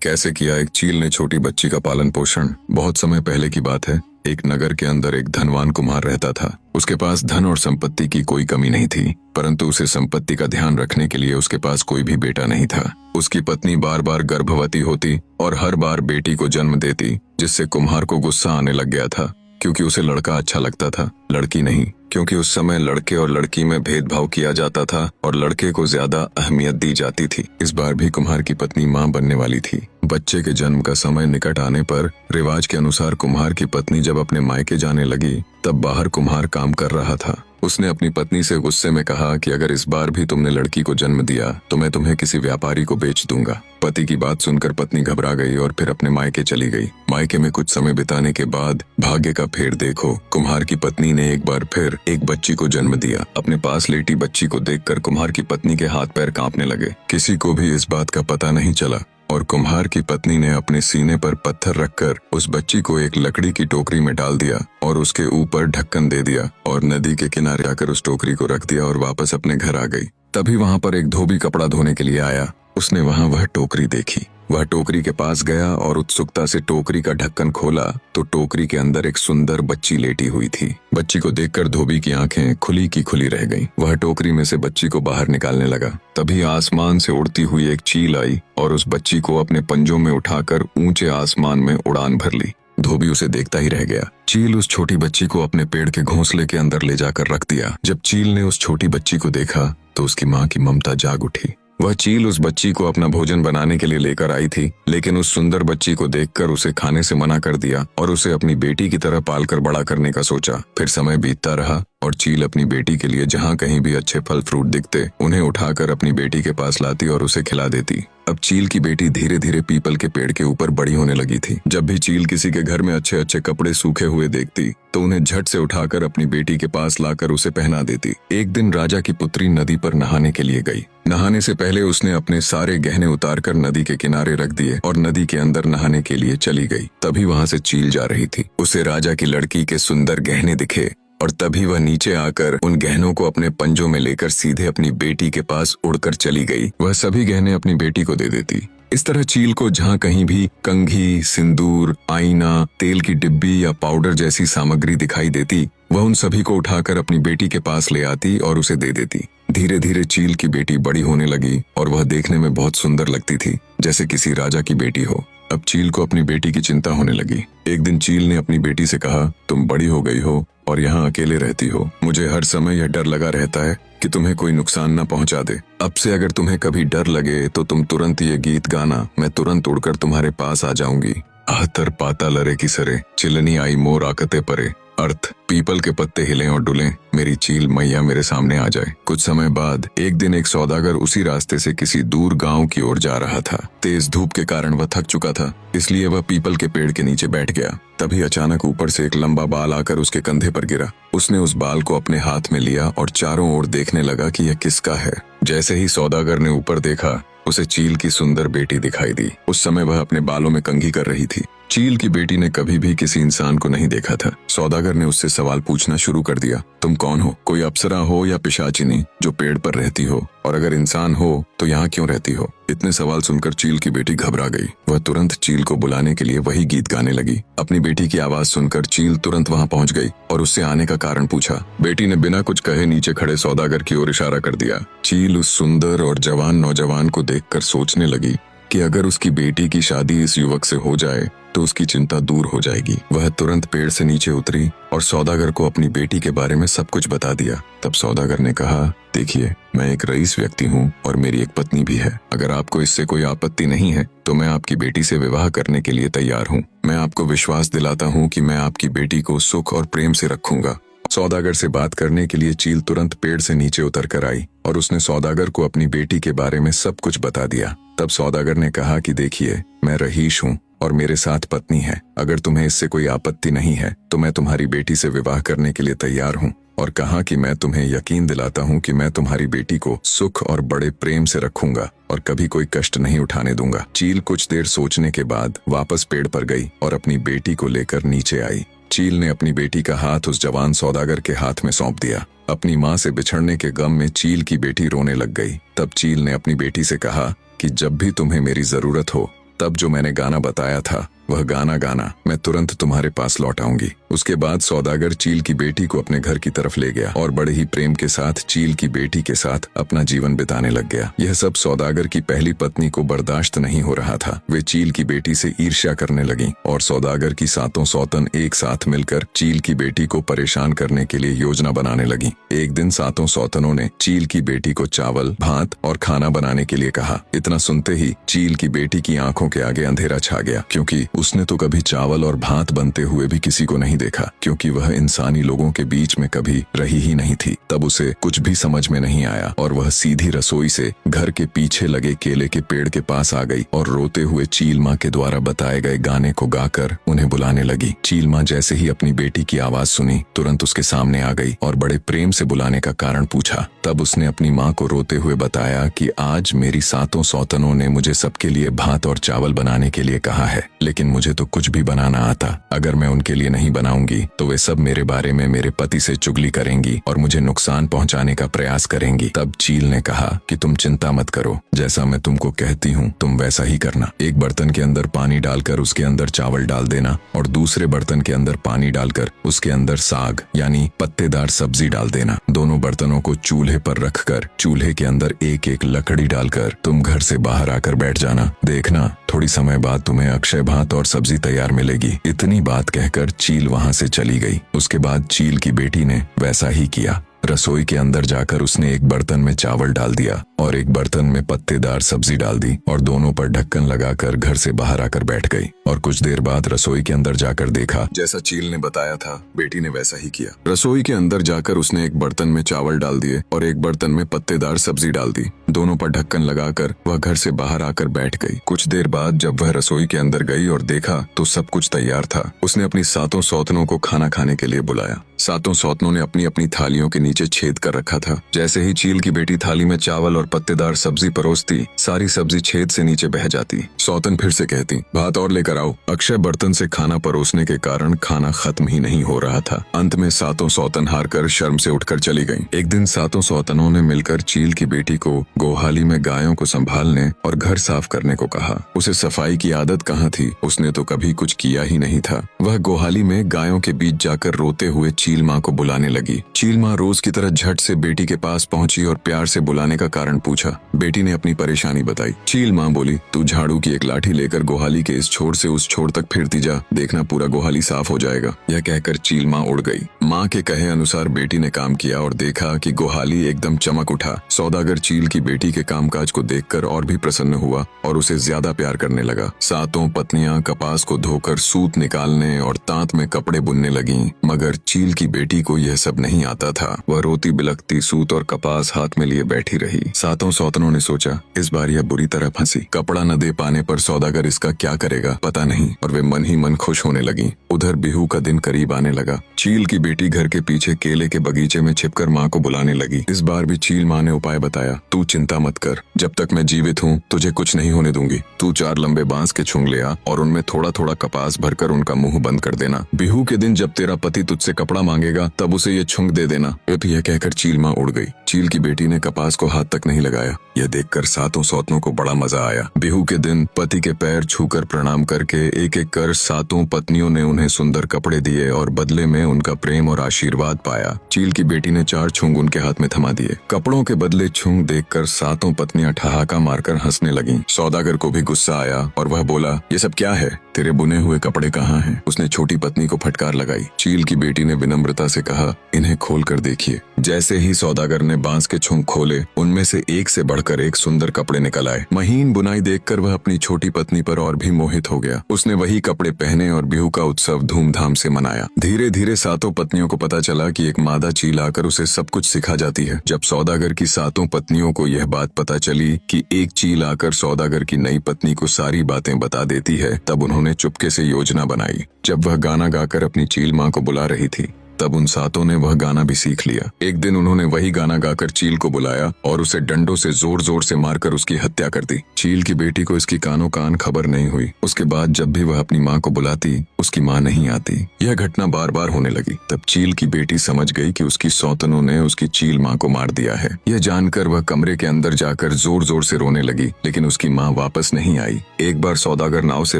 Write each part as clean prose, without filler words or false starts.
कैसे किया एक चील ने छोटी बच्ची का पालन पोषण। बहुत समय पहले की बात है। एक नगर के अंदर एक धनवान कुम्हार रहता था। उसके पास धन और संपत्ति की कोई कमी नहीं थी, परंतु उसे संपत्ति का ध्यान रखने के लिए उसके पास कोई भी बेटा नहीं था। उसकी पत्नी बार बार गर्भवती होती और हर बार बेटी को जन्म देती, जिससे कुम्हार को गुस्सा आने लग गया था, क्योंकि उसे लड़का अच्छा लगता था, लड़की नहीं। क्योंकि उस समय लड़के और लड़की में भेदभाव किया जाता था और लड़के को ज्यादा अहमियत दी जाती थी। इस बार भी कुम्हार की पत्नी मां बनने वाली थी। बच्चे के जन्म का समय निकट आने पर रिवाज के अनुसार कुम्हार की पत्नी जब अपने मायके जाने लगी, तब बाहर कुम्हार काम कर रहा था। उसने अपनी पत्नी से गुस्से में कहा कि अगर इस बार भी तुमने लड़की को जन्म दिया तो मैं तुम्हें किसी व्यापारी को बेच दूंगा। पति की बात सुनकर पत्नी घबरा गई और फिर अपने मायके चली गई। मायके में कुछ समय बिताने के बाद भाग्य का फेर देखो, कुम्हार की पत्नी ने एक बार फिर एक बच्ची को जन्म दिया। अपने पास लेटी बच्ची को देखकर कुम्हार की पत्नी के हाथ पैर कांपने लगे। किसी को भी इस बात का पता नहीं चला और कुम्हार की पत्नी ने अपने सीने पर पत्थर रखकर उस बच्ची को एक लकड़ी की टोकरी में डाल दिया और उसके ऊपर ढक्कन दे दिया और नदी के किनारे आकर उस टोकरी को रख दिया और वापस अपने घर आ गई। तभी वहां पर एक धोबी कपड़ा धोने के लिए आया। उसने वहां वह टोकरी देखी। वह टोकरी के पास गया और उत्सुकता से टोकरी का ढक्कन खोला तो टोकरी के अंदर एक सुंदर बच्ची लेटी हुई थी। बच्ची को देखकर धोबी की आंखें खुली की खुली रह गईं। वह टोकरी में से बच्ची को बाहर निकालने लगा। तभी आसमान से उड़ती हुई एक चील आई और उस बच्ची को अपने पंजों में उठाकर ऊंचे आसमान में उड़ान भर ली। धोबी उसे देखता ही रह गया। चील उस छोटी बच्ची को अपने पेड़ के घोंसले के अंदर ले जाकर रख दिया। जब चील ने उस छोटी बच्ची को देखा तो उसकी माँ की ममता जाग उठी। वह चील उस बच्ची को अपना भोजन बनाने के लिए लेकर आई थी, लेकिन उस सुंदर बच्ची को देखकर उसे खाने से मना कर दिया और उसे अपनी बेटी की तरह पालकर बड़ा करने का सोचा। फिर समय बीतता रहा और चील अपनी बेटी के लिए जहाँ कहीं भी अच्छे फल फ्रूट दिखते उन्हें उठाकर अपनी बेटी के पास लाती और उसे खिला देती। अब चील की बेटी धीरे धीरे पीपल के पेड़ के ऊपर बड़ी होने लगी थी। जब भी चील किसी के घर में अच्छे अच्छे कपड़े सूखे हुए देखती तो उन्हें झट से उठाकर अपनी बेटी के पास लाकर उसे पहना देती। एक दिन राजा की पुत्री नदी पर नहाने के लिए गई। नहाने से पहले उसने अपने सारे गहने उतारकर नदी के किनारे रख दिए और नदी के अंदर नहाने के लिए चली गई। तभी वहां से चील जा रही थी। उसे राजा की लड़की के सुंदर गहने दिखे और तभी वह नीचे आकर उन गहनों को अपने पंजों में लेकर सीधे अपनी बेटी के पास उड़कर चली गई। वह सभी गहने अपनी बेटी को दे देती। इस तरह चील को जहाँ कहीं भी कंघी, सिंदूर, आईना, तेल की डिब्बी या पाउडर जैसी सामग्री दिखाई देती, वह उन सभी को उठाकर अपनी बेटी के पास ले आती और उसे दे देती। धीरे धीरे चील की बेटी बड़ी होने लगी और वह देखने में बहुत सुंदर लगती थी, जैसे किसी राजा की बेटी हो। अब चील को अपनी बेटी की चिंता होने लगी। एक दिन चील ने अपनी बेटी से कहा, तुम बड़ी हो गई हो और यहाँ अकेले रहती हो। मुझे हर समय यह डर लगा रहता है कि तुम्हें कोई नुकसान न पहुँचा दे। अब से अगर तुम्हें कभी डर लगे तो तुम तुरंत ये गीत गाना, मैं तुरंत उड़कर तुम्हारे पास आ जाऊंगी। आहतर पाता लरे की सरे, चिलनी आई मोर आकते परे। अर्थ, पीपल के पत्ते हिलें और डुलें, मेरी चील मैया मेरे सामने आ जाए। कुछ समय बाद एक दिन एक सौदागर उसी रास्ते से किसी दूर गांव की ओर जा रहा था। तेज धूप के कारण वह थक चुका था, इसलिए वह पीपल के पेड़ के नीचे बैठ गया। तभी अचानक ऊपर से एक लंबा बाल आकर उसके कंधे पर गिरा। उसने उस बाल को अपने हाथ में लिया और चारों ओर देखने लगा कि यह किसका है। जैसे ही सौदागर ने ऊपर देखा, उसे चील की सुंदर बेटी दिखाई दी। उस समय वह अपने बालों में कंघी कर रही थी। चील की बेटी ने कभी भी किसी इंसान को नहीं देखा था। सौदागर ने उससे सवाल पूछना शुरू कर दिया, तुम कौन हो? कोई अप्सरा हो या पिशाचिनी जो पेड़ पर रहती हो? और अगर इंसान हो तो यहाँ क्यों रहती हो? इतने सवाल सुनकर चील की बेटी घबरा गई। वह तुरंत चील को बुलाने के लिए वही गीत गाने लगी। अपनी बेटी की आवाज सुनकर चील तुरंत वहां पहुंच गई और उससे आने का कारण पूछा। बेटी ने बिना कुछ कहे नीचे खड़े सौदागर की ओर इशारा कर दिया। चील उस सुंदर और जवान नौजवान को देखकर सोचने लगी कि अगर उसकी बेटी की शादी इस युवक से हो जाए तो उसकी चिंता दूर हो जाएगी। वह तुरंत पेड़ से नीचे उतरी और सौदागर को अपनी बेटी के बारे में सब कुछ बता दिया। तब सौदागर ने कहा, देखिए, मैं एक रईस व्यक्ति हूँ और मेरी एक पत्नी भी है। अगर आपको इससे कोई आपत्ति नहीं है तो मैं आपकी बेटी से विवाह करने के लिए तैयार हूँ। मैं आपको विश्वास दिलाता हूँ कि मैं आपकी बेटी को सुख और प्रेम से रखूंगा। सौदागर से बात करने के लिए चील तुरंत पेड़ से नीचे उतर कर आई और उसने सौदागर को अपनी बेटी के बारे में सब कुछ बता दिया। तब सौदागर ने कहा कि देखिए, मैं रहीश हूँ और मेरे साथ पत्नी है। अगर तुम्हें इससे कोई आपत्ति नहीं है तो मैं तुम्हारी बेटी से विवाह करने के लिए तैयार हूँ। और कहा कि मैं तुम्हें यकीन दिलाता हूँ कि मैं तुम्हारी बेटी को सुख और बड़े प्रेम से रखूंगा और कभी कोई कष्ट नहीं उठाने दूंगा। चील कुछ देर सोचने के बाद वापस पेड़ पर गई और अपनी बेटी को लेकर नीचे आई। चील ने अपनी बेटी का हाथ उस जवान सौदागर के हाथ में सौंप दिया। अपनी माँ से बिछड़ने के गम में चील की बेटी रोने लग गई। तब चील ने अपनी बेटी से कहा कि जब भी तुम्हें मेरी जरूरत हो तब जो मैंने गाना बताया था वह गाना गाना, मैं तुरंत तुम्हारे पास लौट आऊंगी। उसके बाद सौदागर चील की बेटी को अपने घर की तरफ ले गया और बड़े ही प्रेम के साथ चील की बेटी के साथ अपना जीवन बिताने लग गया। यह सब सौदागर की पहली पत्नी को बर्दाश्त नहीं हो रहा था। वे चील की बेटी से ईर्ष्या करने लगी और सौदागर की सातों सौतन एक साथ मिलकर चील की बेटी को परेशान करने के लिए योजना बनाने लगी। एक दिन सातों सौतनों ने चील की बेटी को चावल, भात और खाना बनाने के लिए कहा। इतना सुनते ही चील की बेटी की आंखों के आगे अंधेरा छा गया, क्योंकि उसने तो कभी चावल और भात बनते हुए भी किसी को नहीं देखा, क्योंकि वह इंसानी लोगों के बीच में कभी रही ही नहीं थी। तब उसे कुछ भी समझ में नहीं आया और वह सीधी रसोई से घर के पीछे लगे केले के पेड़ के पास आ गई और रोते हुए चील माँ के द्वारा बताए गए गाने को गाकर उन्हें बुलाने लगी। चील माँ जैसे ही अपनी बेटी की आवाज सुनी, तुरंत उसके सामने आ गई और बड़े प्रेम से बुलाने का कारण पूछा। तब उसने अपनी माँ को रोते हुए बताया कि आज मेरी सातों सौतनों ने मुझे सबके लिए भात और चावल बनाने के लिए कहा है, लेकिन मुझे तो कुछ भी बनाना आता। अगर मैं उनके लिए नहीं बनाऊंगी तो वे सब मेरे बारे में मेरे पति से चुगली करेंगी और मुझे नुकसान पहुंचाने का प्रयास करेंगी। तब चील ने कहा कि तुम चिंता मत करो, जैसा मैं तुमको कहती हूँ तुम वैसा ही करना। एक बर्तन के अंदर पानी डालकर उसके अंदर चावल डाल देना और दूसरे बर्तन के अंदर पानी डालकर उसके अंदर साग यानी पत्तेदार सब्जी डाल देना। दोनों बर्तनों को चूल्हे पर रखकर चूल्हे के अंदर एक एक लकड़ी डालकर तुम घर से बाहर आकर बैठ जाना। देखना थोड़ी समय बाद तुम्हें अक्षय भात और सब्जी तैयार मिलेगी। इतनी बात कहकर चील वहां से चली गई। उसके बाद चील की बेटी ने वैसा ही किया। रसोई के अंदर जाकर उसने एक बर्तन में चावल डाल दिया और एक बर्तन में पत्तेदार सब्जी डाल दी और दोनों पर ढक्कन लगाकर घर से बाहर आकर बैठ गई। और कुछ देर बाद रसोई के अंदर जाकर देखा, जैसा चील ने बताया था बेटी ने वैसा ही किया। रसोई के अंदर जाकर उसने एक बर्तन में चावल डाल दिए और एक बर्तन में पत्तेदार सब्जी डाल दी। दोनों पर ढक्कन लगाकर वह घर से बाहर आकर बैठ गई। कुछ देर बाद जब वह रसोई के अंदर गई और देखा तो सब कुछ तैयार था। उसने अपनी सातों सौतनों को खाना खाने के लिए बुलाया। सातों सौतनों ने अपनी अपनी थालियों के नीचे छेद कर रखा था। जैसे ही चील की बेटी थाली में चावल और पत्तेदार सब्जी परोसती, सारी सब्जी छेद से नीचे बह जाती। सौतन फिर से कहती, भात और लेकर आओ। अक्षय बर्तन से खाना परोसने के कारण खाना खत्म ही नहीं हो रहा था। अंत में सातों सौतन हारकर शर्म से उठकर चली गईं। एक दिन सातों सौतनों ने मिलकर चील की बेटी को गोहाली में गायों को संभालने और घर साफ करने को कहा। उसे सफाई की आदत कहाँ थी, उसने तो कभी कुछ किया ही नहीं था। वह गोहाली में गायों के बीच जाकर रोते हुए चील माँ को बुलाने लगी। चील माँ रोज की तरह झट से बेटी के पास पहुंची और प्यार से बुलाने का कारण पूछा। बेटी ने अपनी परेशानी बताई। चील माँ बोली, तू झाड़ू की एक लाठी लेकर गोहाली के इस छोर से उस छोर तक फिरती जा, देखना पूरा गोहाली साफ हो जाएगा। यह कहकर चील माँ उड़ गई। माँ के कहे अनुसार बेटी ने काम किया और देखा कि गोहाली एकदम चमक उठा। सौदागर चील की बेटी के कामकाज को देखकर और भी प्रसन्न हुआ और उसे ज्यादा प्यार करने लगा। सातों पत्नियां कपास को धोकर सूत निकालने और तांत में कपड़े बुनने लगीं, मगर चील की बेटी को यह सब नहीं आता था। वह रोती बिलखती सूत और कपास हाथ में लिए बैठी रही। सातों सौतनों ने सोचा, इस बार यह बुरी तरह फंसी। कपड़ा न दे पाने पर सौदागर इसका क्या करेगा पता नहीं, और वे मन ही मन खुश होने लगी। उधर बिहू का दिन करीब आने लगा। चील की बेटी घर के पीछे केले के बगीचे में छिपकर माँ को बुलाने लगी। इस बार भी चील माँ ने उपाय बताया, तू चिंता मत कर, जब तक मैं जीवित हूँ तुझे कुछ नहीं होने दूंगी। तू 4 लंबे बांस के छुंग ले आ और उनमें थोड़ा थोड़ा कपास भरकर उनका मुंह बंद कर देना। बिहू के दिन जब तेरा पति तुझसे कपड़ा मांगेगा तब उसे ये छुंग दे देना। यह कहकर चील माँ उड़ गई। चील की बेटी ने कपास को हाथ तक नहीं लगाया। यह देखकर सातों सौतनों को बड़ा मजा आया। बिहू के दिन पति के पैर छूकर प्रणाम करके एक एक कर सातों पत्नियों ने उन्हें सुंदर कपड़े दिए और बदले में उनका प्रेम और आशीर्वाद पाया। चील की बेटी ने 4 छुंग उनके हाथ में थमा दिए। कपड़ों के बदले छुंग देखकर सातों पत्नियां ठहाका मारकर हंसने लगीं। सौदागर को भी गुस्सा आया और वह बोला, ये सब क्या है, तेरे बुने हुए कपड़े कहाँ हैं? उसने छोटी पत्नी को फटकार लगाई। चील की बेटी ने विनम्रता से कहा, इन्हें खोल कर देखिए। जैसे ही सौदागर ने बांस के छुंग खोले, उनमें से एक से बढ़कर एक सुंदर कपड़े निकल आए। महीन बुनाई देखकर वह अपनी छोटी पत्नी पर और भी मोहित हो गया। उसने वही कपड़े पहने और बिहू का उत्सव धूमधाम से मनाया। धीरे धीरे सातों पत्नियों को पता चला कि एक मादा चील आकर उसे सब कुछ सिखा जाती है। जब सौदागर की सातों पत्नियों को यह बात पता चली कि एक चील आकर सौदागर की नई पत्नी को सारी बातें बता देती है, तब उन्होंने चुपके से योजना बनाई। जब वह गाना गाकर अपनी चील माँ को बुला रही थी, तब उन सातों ने वह गाना भी सीख लिया। एक दिन उन्होंने वही गाना गाकर चील को बुलाया और उसे डंडों से जोर जोर से मारकर उसकी हत्या कर दी। चील की बेटी को इसकी कानों कान खबर नहीं हुई। उसके बाद जब भी वह अपनी माँ को बुलाती, उसकी माँ नहीं आती। यह घटना बार बार होने लगी। तब चील की बेटी समझ गई कि उसकी सौतनों ने उसकी चील माँ को मार दिया है। यह जानकर वह कमरे के अंदर जाकर जोर जोर से रोने लगी, लेकिन उसकी माँ वापस नहीं आई। एक बार सौदागर नाव से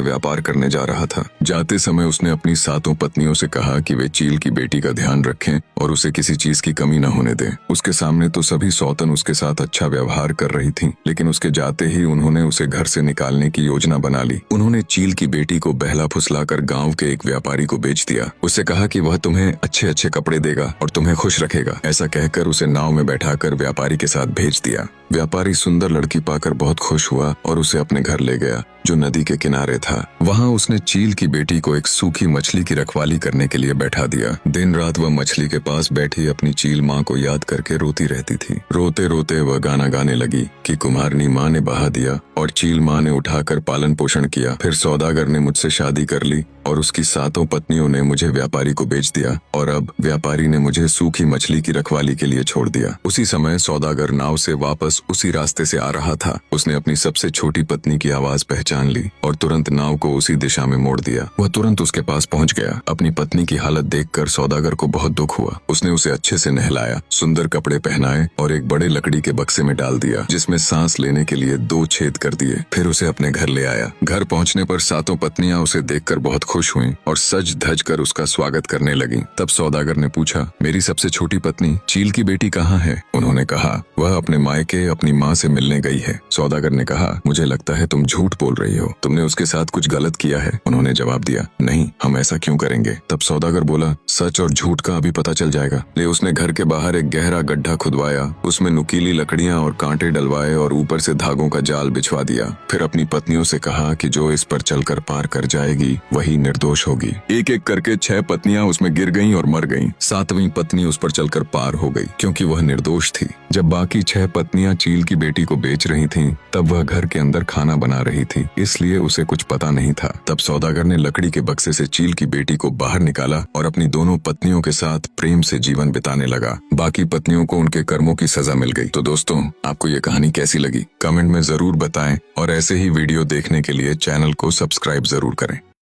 व्यापार करने जा रहा था। जाते समय उसने अपनी सातों पत्नियों से कहा कि वे चील की बेटी का ध्यान रखें और उसे किसी चीज की कमी न होने दें। उसके सामने तो सभी सौतन उसके साथ अच्छा व्यवहार कर रही थीं, लेकिन उसके जाते ही उन्होंने उसे घर से निकालने की योजना बना ली। उन्होंने चील की बेटी को बहला फुसलाकर गांव के एक व्यापारी को बेच दिया। उससे कहा कि वह तुम्हें अच्छे अच्छे कपड़े देगा और तुम्हें खुश रखेगा। ऐसा कहकर उसे नाव में बैठाकर व्यापारी के साथ भेज दिया। व्यापारी सुंदर लड़की पाकर बहुत खुश हुआ और उसे अपने घर ले गया, जो नदी के किनारे था। वहां उसने चील की बेटी को एक सूखी मछली की रखवाली करने के लिए बैठा दिया। दिन रात वह मछली के पास बैठी अपनी चील माँ को याद करके रोती रहती थी। रोते रोते वह गाना गाने लगी कि कुम्हारनी माँ ने बहा दिया और चील माँ ने उठाकर पालन पोषण किया। फिर सौदागर ने मुझसे शादी कर ली और उसकी सातों पत्नियों ने मुझे व्यापारी को बेच दिया और अब व्यापारी ने मुझे सूखी मछली की रखवाली के लिए छोड़ दिया। उसी समय सौदागर नाव से वापस उसी रास्ते से आ रहा था। उसने अपनी सबसे छोटी पत्नी की आवाज पहचान ली और तुरंत नाव को उसी दिशा में मोड़ दिया। वह तुरंत उसके पास पहुंच गया। अपनी पत्नी की हालत देखकर सौदागर को बहुत दुख हुआ। उसने उसे अच्छे से नहलाया, सुंदर कपड़े पहनाए और एक बड़े लकड़ी के बक्से में डाल दिया, जिसमें सांस लेने के लिए 2 छेद कर दिए। फिर उसे अपने घर ले आया। घर पहुंचने पर सातों पत्नियां उसे देखकर बहुत खुश हुईं और सज धज कर उसका स्वागत करने लगीं। तब सौदागर ने पूछा, मेरी सबसे छोटी पत्नी चील की बेटी कहाँ है? उन्होंने कहा, वह अपने मायके अपनी माँ से मिलने गई है। सौदागर ने कहा, मुझे लगता है तुम झूठ बोल रही हो। तुमने उसके साथ कुछ गलत किया है। उन्होंने जवाब दिया, नहीं, हम ऐसा क्यों करेंगे? तब सौदागर बोला, सच और झूठ का अभी पता चल जाएगा। ले उसने घर के बाहर एक गहरा गड्ढा खुदवाया, उसमें नुकीली लकड़ियां और कांटे डलवाए और ऊपर से धागों का जाल बिछवा दिया। फिर अपनी पत्नियों से कहा कि जो इस पर चलकर पार कर जाएगी वही निर्दोष होगी। एक एक करके 6 पत्नियां उसमें गिर गईं और मर गईं। 7वीं पत्नी उस पर चलकर पार हो गई, क्योंकि वह निर्दोष थी। जब बाकी 6 पत्नियां चील की बेटी को बेच रही थीं, तब वह घर के अंदर खाना बना रही थी, इसलिए उसे कुछ पता नहीं था। तब सौदागर ने लकड़ी के बक्से से चील की बेटी को बाहर निकाला और अपनी दोनों पत्नियों के साथ प्रेम से जीवन बिताने लगा। बाकी पत्नियों को उनके कर्मों की सजा मिल गई। तो दोस्तों, आपको ये कहानी कैसी लगी? कमेंट में जरूर बताएं और ऐसे ही वीडियो देखने के लिए चैनल को सब्सक्राइब जरूर करें।